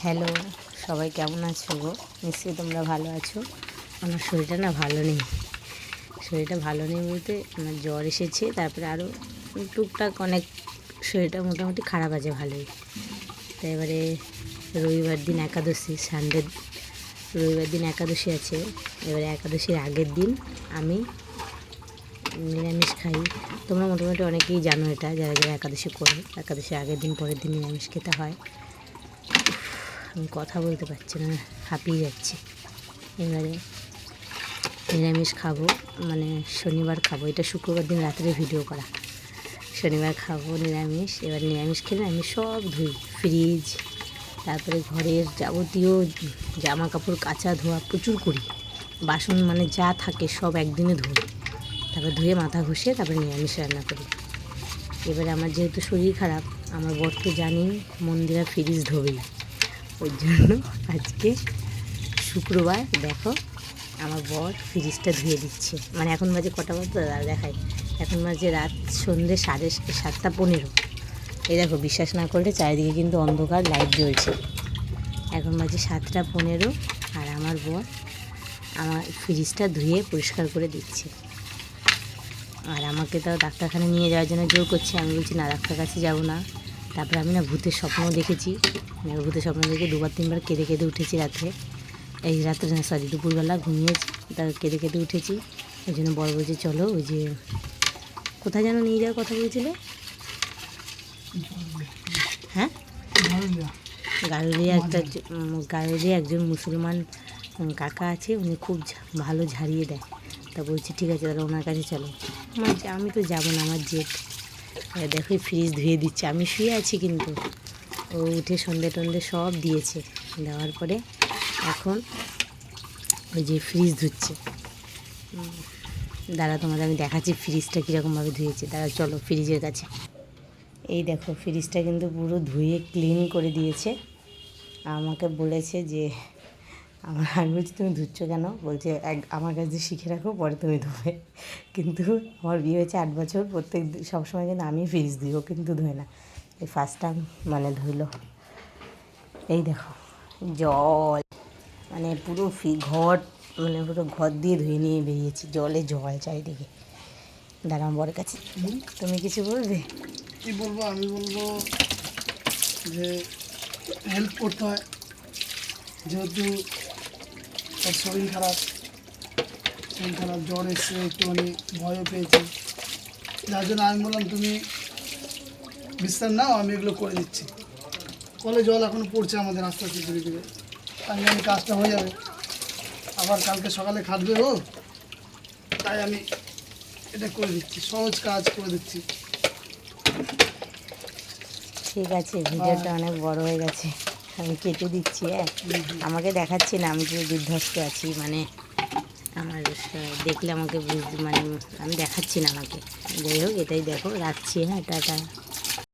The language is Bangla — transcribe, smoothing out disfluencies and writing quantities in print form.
হ্যালো, সবাই কেমন আছো গো? নিশ্চয়ই তোমরা ভালো আছো। আমার শরীরটা না ভালো নেই। শরীরটা ভালো নেই বলতে আমার জ্বর এসেছে, তারপরে আরও টুকটাক অনেক শরীরটা মোটামুটি খারাপ আছে ভালোই। তাই এবারে রবিবার দিন একাদশী, সানডে রবিবার দিন একাদশী আছে। এবারে একাদশীর আগের দিন আমি নিরামিষ খাই। তোমরা মোটামুটি অনেকেই জানো এটা, যারা যারা একাদশী করে, একাদশীর আগের দিন পরের দিন নিরামিষ খেতে হয়। আমি কথা বলতে পারছি না, হাঁপিয়ে যাচ্ছি। এবারে নিরামিষ খাবো, মানে শনিবার খাবো। এটা শুক্রবার দিন রাত্রে ভিডিও করা। শনিবার খাবো নিরামিষ। এবার নিরামিষ খেলে আমি সব ধুই, ফ্রিজ, তারপরে ঘরের যাবতীয় জামা কাপড় কাচা ধোয়া প্রচুর করি। বাসন মানে যা থাকে সব একদিনে ধুই, তারপর ধুয়ে মাথা ঘষে তারপরে নিরামিষ রান্না করি। এবারে আমার যেহেতু শরীর খারাপ, আমার বর তো জানি মন্দিরা ফ্রিজ ধোবেই, ওই জন্য আজকে শুক্রবার দেখো আমার বর ফ্রিজটা ধুয়ে দিচ্ছে। মানে এখন বাজে কটা বাজে তো দেখাই, এখন বাজে রাত সন্ধ্যে 7:15। এই দেখো, বিশ্বাস না করলে চারিদিকে কিন্তু অন্ধকার, লাইট জ্বলছে। এখন বাজে 7:15 আর আমার বর আমার ফ্রিজটা ধুয়ে পরিষ্কার করে দিচ্ছে। আর আমাকে তাও ডাক্তারখানে নিয়ে যাওয়ার জন্য জোর করছে। আমি বলছি না, ডাক্তার কাছে যাবো না। তারপরে আমি না ভূতের স্বপ্ন দেখেছি। ভূতের স্বপ্ন দেখে 2-3বার কেঁদে কেঁদে উঠেছি রাত্রে। এই রাত্রে না, সরি, দুপুরবেলা ঘুমিয়েছি, তার কেঁদে কেঁদে উঠেছি। ওই জন্য বড় বলছে চলো, ওই যে কোথায় যেন নিয়ে যাওয়ার কথা বলছিলে, হ্যাঁ, গারুলিয়া একজন মুসলমান কাকা আছে, উনি খুব ভালো ঝাড়িয়ে দেয়। তা বলছি ঠিক আছে, তাহলে ওনার কাছে চলো। আমি তো যাবো না, আমার জেদ। দেখো ফ্রিজ ধুয়ে দিচ্ছে, আমি শুয়ে আছি কিন্তু ও উঠে সন্ধে টন্ধে সব দিয়েছে। দেওয়ার পরে এখন ওই যে ফ্রিজ ধুচ্ছে। দাঁড়া, তোমাদের আমি দেখাচ্ছি ফ্রিজটা কীরকমভাবে ধুয়েছে। দাঁড়া, চলো ফ্রিজের কাছে। এই দেখো, ফ্রিজটা কিন্তু পুরো ধুয়ে ক্লিন করে দিয়েছে। আমাকে বলেছে যে আমি বলছি তুমি ধুচ্ছ কেন? বলছে আমার কাছে শিখে রাখো, পরে তুমি ধোবে। কিন্তু আমার বিয়ে হয়েছে 8 বছর, প্রত্যেক সবসময় কিন্তু আমি ফ্রিজ ধুই, ও কিন্তু ধোয় না। এই ফার্স্ট টাইম মানে ধুইল। এই দেখো জল, মানে পুরো ঘর, মানে পুরো ঘর দিয়ে ধুয়ে নিয়ে বেরিয়েছি, জলে জল চারিদিকে। দাঁড়াম বরের কাছে। তুমি কিছু বলবে? কী বলবো? আমি বলবো যে হেল্প করতে হয়, যেহেতু তার শরীর খারাপ, জ্বর এসছে, একটুখানি ভয়ও পেয়েছি। যার জন্য আমি বললাম তুমি বিশ্রাম নাও, আমি এগুলো করে দিচ্ছি। কলে জল এখনও পড়ছে আমাদের আস্তে আস্তে ধীরে ধীরে। আমি জানি কাজটা হয়ে যাবে, আবার কালকে সকালে খাটবে ও, তাই আমি এটা করে দিচ্ছি, সহজ কাজ করে দিচ্ছি। ঠিক আছে, ভিডিওটা অনেক বড় হয়ে গেছে, আমি কেটে দিচ্ছি। আমাকে দেখাচ্ছি না, আমি পুরো বিধ্বস্ত আছি। মানে আমার দেখলে আমাকে বুঝতে, মানে আমি দেখাচ্ছি না আমাকে। যাই হোক, এটাই দেখো, রাখছি। হ্যাঁ, টাটা।